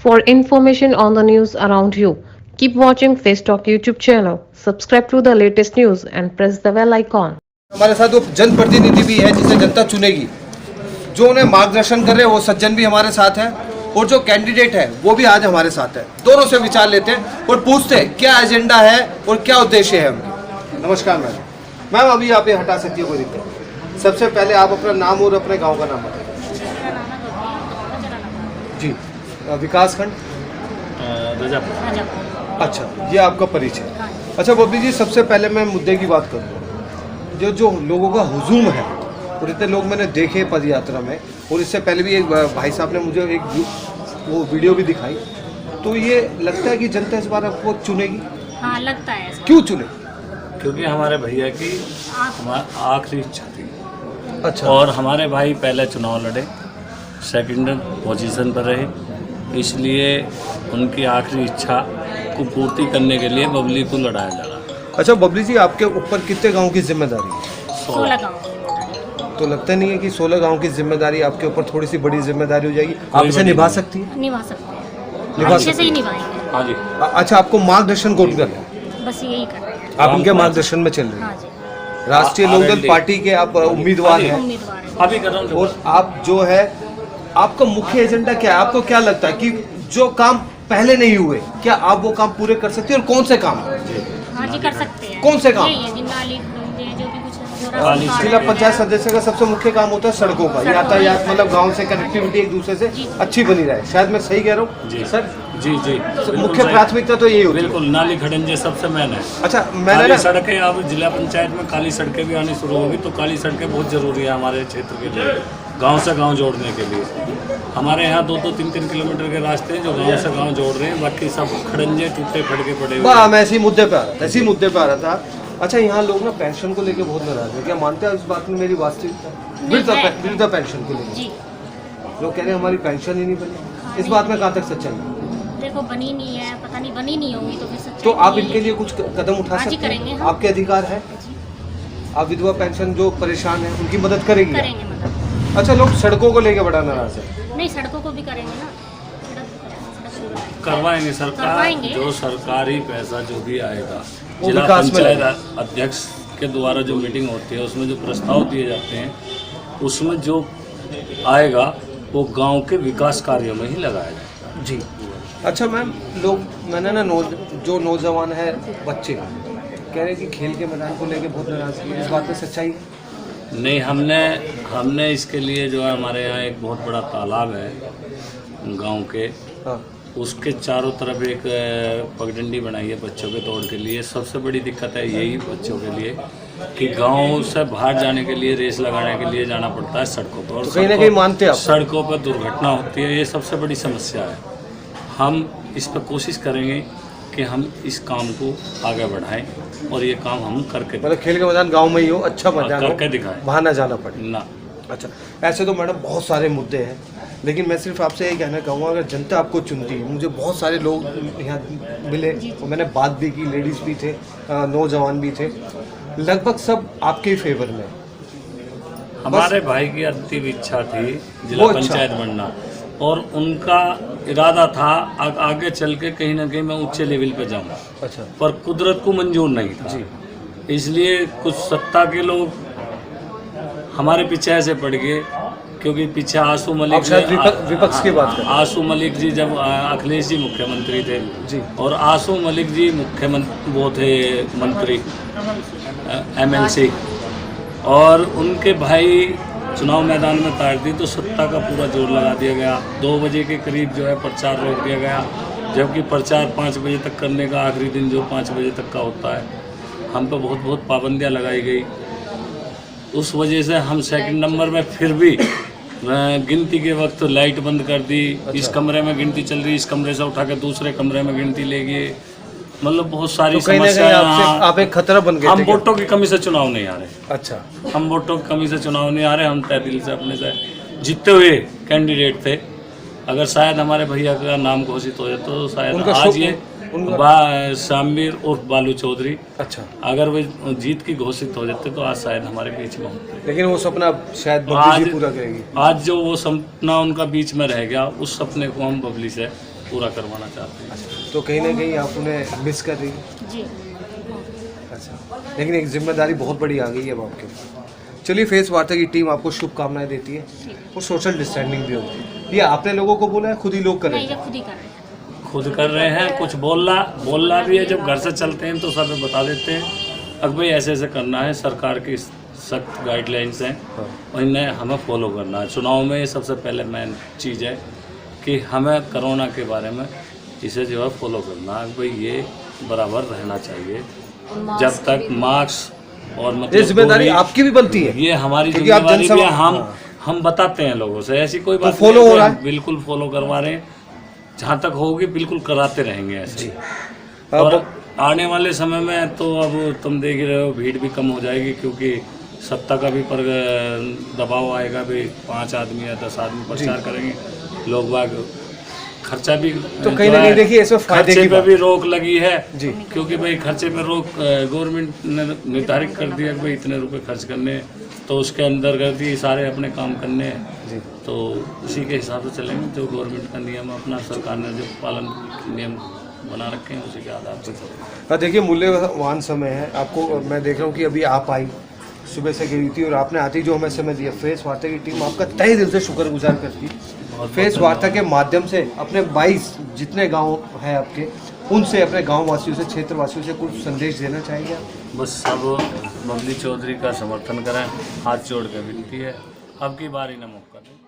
For information on the news around you, keep watching Face Talk YouTube channel. Subscribe to the latest news and press the bell icon. हमारे साथ वो जनप्रतिनिधि भी है जिसे जनता चुनेगी, जो उन्हें मार्गदर्शन कर रहे हैं वो सज्जन भी हमारे साथ हैं और जो कैंडिडेट है वो भी आज हमारे साथ है। दोनों से विचार लेते हैं और पूछते हैं क्या एजेंडा है और क्या उद्देश्य है उनकी। नमस्कार मैम, अभी आप ये हटा सकती हो, कोई दिक्कत नहीं। सबसे पहले आप अपना नाम और अपने गाँव का नाम बताइए। जी, विकास खंड रजापुर। अच्छा, ये आपका परिचय। अच्छा बबली जी, सबसे पहले मैं मुद्दे की बात करूँ, जो लोगों का हुजूम है और इतने लोग मैंने देखे पद यात्रा में, और इससे पहले भी एक भाई साहब ने मुझे एक वो वीडियो भी दिखाई, तो ये लगता है कि जनता इस बार आपको चुनेगी? हाँ, लगता है ऐसा। क्यों चुने? क्योंकि हमारे भैया की आखिरी इच्छा थी। अच्छा। और हमारे भाई पहले चुनाव लड़े, सेकंड पोजीशन पर रहे, इसलिए उनकी आखिरी इच्छा को पूर्ति करने के लिए बबली को लड़ाया जा रहा है। अच्छा बबली जी, आपके ऊपर कितने गाँव की जिम्मेदारी है? 16 गाँव। तो लगता नहीं है कि 16 गाँव की जिम्मेदारी आपके ऊपर थोड़ी सी बड़ी जिम्मेदारी हो जाएगी? आप इसे निभा सकती है? निभा सकते हैं, निभा अच्छे से सकते ही हैं। निभाएंगे। हाँ जी। अच्छा, आपको मार्गदर्शन कौन कर रहा है? बस यही कर रहे हैं। आप उनके मार्गदर्शन में चल रहे हाँ हैं। जी, राष्ट्रीय लोकदल पार्टी के आप उम्मीदवार हैं उम्मीदवार है। अभी कर रहा हूँ। और आप जो है, आपका मुख्य एजेंडा क्या है? आपको क्या लगता है कि जो काम पहले नहीं हुए, क्या आप वो काम पूरे कर सकते हैं? और कौन से काम? हाँ जी, कर सकते हैं। कौन से काम? यही है, नाली खुदाई, जो भी कुछ जिला पंचायत सदस्य का सबसे मुख्य काम होता है सड़कों का यातायात, मतलब गांव से कनेक्टिविटी एक दूसरे से अच्छी बनी रहे। शायद मैं सही कह रहा हूँ जी सर? जी जी, मुख्य प्राथमिकता तो यही होती है। बिल्कुल, नाली खड़ंजे सबसे मेन है। अच्छा, मैंने काली ना सड़कें, अब जिला पंचायत में काली सड़कें भी आनी शुरू होगी, तो काली सड़कें बहुत ज़रूरी है हमारे क्षेत्र के लिए, गांव से गांव जोड़ने के लिए। हमारे यहाँ 2-2, 3-3 किलोमीटर के रास्ते हैं जो गांव से गांव जोड़ रहे हैं, बाकी सब खड़ंजे टूटे फटके पड़े हुए हैं। मैं इसी मुद्दे पे आ रहा था, इसी मुद्दे पे आ रहा था। अच्छा, यहाँ लोग ना पेंशन को लेके बहुत नाराज है, क्या मानते हैं इस बात में मेरी वास्तविकता? वृद्धा पेंशन को लेकर जी, लोग कह रहे हैं हमारी पेंशन ही नहीं बनी। इस बात में कहाँ तक सच्चाई है? देखो बनी नहीं है, पता नहीं बनी नहीं होगी तो फिर सच्चाई तो आप नहीं इनके है। लिए कुछ कदम उठा हाँ जी, सकते करेंगे हैं? हम। आपके अधिकार है, आप विधवा पेंशन जो परेशान है उनकी मदद करेंगी? करेंगे मदद। अच्छा, लोग सड़कों को लेके बड़ा नाराज है। नहीं, सड़कों को भी करेंगे ना, सड़क करवाएंगे सरकार, करवाएंगे। जो सरकारी पैसा जो भी आएगा, वो जिला विकास में पंचायत लगेगा। अध्यक्ष के द्वारा जो मीटिंग होती है उसमें जो प्रस्ताव दिए जाते हैं, उसमें जो आएगा वो गांव के विकास कार्यों में ही लगाया जाएगा। जी। अच्छा मैम, लोग मैंने ना जो नौजवान है, बच्चे कह रहे हैं कि खेल के मैदान को लेके बहुत नाराज है, इस बात में सच्चाई है? नहीं, हमने इसके लिए जो है, हमारे यहाँ एक बहुत बड़ा तालाब है गांव के, हाँ। उसके चारों तरफ एक पगडंडी बनाई है बच्चों के दौड़ के लिए। सबसे बड़ी दिक्कत है यही बच्चों के लिए कि गांव से बाहर जाने के लिए, रेस लगाने के लिए जाना पड़ता है सड़कों पर, और तो कहीं ना कहीं मानते हैं आप? सड़कों पर दुर्घटना होती है, ये सबसे बड़ी समस्या है। हम इस पर कोशिश करेंगे कि हम इस काम को आगे बढ़ाएं और ये काम हम करके मतलब खेल के मैदान गांव में ही हो, अच्छा मैदान हो, करके दिखाएं, बाहर ना जाना पड़े ना। अच्छा, ऐसे तो मैडम बहुत सारे मुद्दे हैं, लेकिन मैं सिर्फ आपसे यही कहना चाहूँगा, अगर जनता आपको चुनती है, मुझे बहुत सारे लोग यहाँ मिले और मैंने बात भी की, लेडीज़ भी थे, नौजवान भी थे, लगभग सब आपके ही फेवर में। हमारे भाई की अंतिम इच्छा थी जिला वो अच्छा। पंचायत बनना, और उनका इरादा था आगे चल के कहीं ना कहीं मैं उच्च लेवल पे जाऊँ, अच्छा, पर कुदरत को मंजूर नहीं था जी। इसलिए कुछ सत्ता के लोग हमारे पीछे ऐसे पड़ गए, क्योंकि पीछे आशू मलिक आप शायद विपक्ष की बात कर रहे हैं। आशू मलिक जी जब अखिलेश जी मुख्यमंत्री थे जी, और आशू मलिक जी मुख्यमंत्री वो थे मंत्री MLC, और उनके भाई चुनाव मैदान में तार दी, तो सत्ता का पूरा जोर लगा दिया गया। 2 बजे के करीब जो है प्रचार रोक दिया गया, जबकि प्रचार 5 बजे तक करने का आखिरी दिन जो 5 बजे तक का होता है, हम पे बहुत पाबंदियां लगाई गई। उस वजह से हम सेकंड नंबर में फिर भी गिनती के वक्त लाइट बंद कर दी। अच्छा। इस कमरे में गिनती चल रही, इस कमरे से उठा के दूसरे कमरे में गिनती ले गए, मतलब बहुत सारी तो कहीं ना कहीं समस्याएं। आप एक खतरा बन गए हम थे क्या? वोटों की कमी से चुनाव नहीं आ रहे, अच्छा, हम वोटों की कमी से चुनाव नहीं आ रहे, हम तय दिल से अपने से जीतते हुए कैंडिडेट थे। अगर शायद हमारे भैया का नाम घोषित हो जाए तो शायद आज ये शामिर उर्फ बालू चौधरी, अच्छा, अगर वो जीत की घोषित हो जाते तो आज शायद हमारे बीच में होते। लेकिन वो सपना शायद बबली जी पूरा करेगी। आज जो वो सपना उनका बीच में रह गया, उस सपने को हम बबली से पूरा करवाना चाहते हैं। तो कहीं ना कहीं आप उन्हें मिस कर रही हैं। जी अच्छा, लेकिन एक जिम्मेदारी बहुत बड़ी आ गई है अब आपके ऊपर। चलिए, फेस वार्ता की टीम आपको शुभकामनाएं देती है और सोशल डिस्टेंसिंग भी होती है। ये आपने लोगों को बोला है, खुद ही लोग कर रहे नहीं, हैं? ये खुद ही कर रहे हैं। खुद कर रहे हैं। कुछ बोलना भी है, जब घर से चलते हैं तो सब बता देते हैं अब भाई ऐसे ऐसे करना है, सरकार की सख्त गाइडलाइंस हैं और इन्हें हमें फॉलो करना है। चुनाव में ये सबसे पहले मेन चीज़ है कि हमें कोरोना के बारे में इसे जो है फॉलो करना है भाई, ये बराबर रहना चाहिए। जब तक मास्क और ये मतलब जिम्मेदारी दूरी- आपकी भी बनती है, ये हमारी क्योंकि आप जिम्मेदारी भी है। जनसभा- हम बताते हैं लोगों से, ऐसी कोई बात follow नहीं हो रहा हम है? बिल्कुल फॉलो करवा रहे हैं। जहाँ तक होगी बिल्कुल कराते रहेंगे ऐसे। अब और आने वाले समय में तो अब तुम देख ही रहे हो, भीड़ भी कम हो जाएगी क्योंकि सत्ता का भी पर दबाव आएगा भी। 5 आदमी या 10 आदमी प्रचार करेंगे, लोग बाग खर्चा भी तो कहीं ना कहीं देखिए इसमें फायदे खर्चे की पे बात भी रोक लगी है जी। क्योंकि भाई खर्चे पे रोक गवर्नमेंट ने निर्धारित कर दिया कि भाई इतने रुपए खर्च करने हैं, तो उसके अंतर्गत ही सारे अपने काम करने हैं। जी। तो उसी के हिसाब से चलेंगे, जो गवर्नमेंट का नियम अपना सरकार ने जो पालन नियम बना रखे हैं उसी के आधार से चलेंगे। देखिए, मूल्यवान समय है। आपको मैं देख रहा हूँ कि अभी आप आई, सुबह से गई थी और आपने आती जो हमें समय दिया। फेस वार्ता की टीम आपका तहे दिल से शुक्रगुजार करती है। फेस वार्ता के माध्यम से अपने 22 जितने गांव हैं आपके, उनसे अपने गांव वासियों से, क्षेत्र वासियों से कुछ संदेश देना चाहेंगे आप? बस सब बबली चौधरी का समर्थन करें, हाथ जोड़ के विनती है, अब की बारी न मौका दें।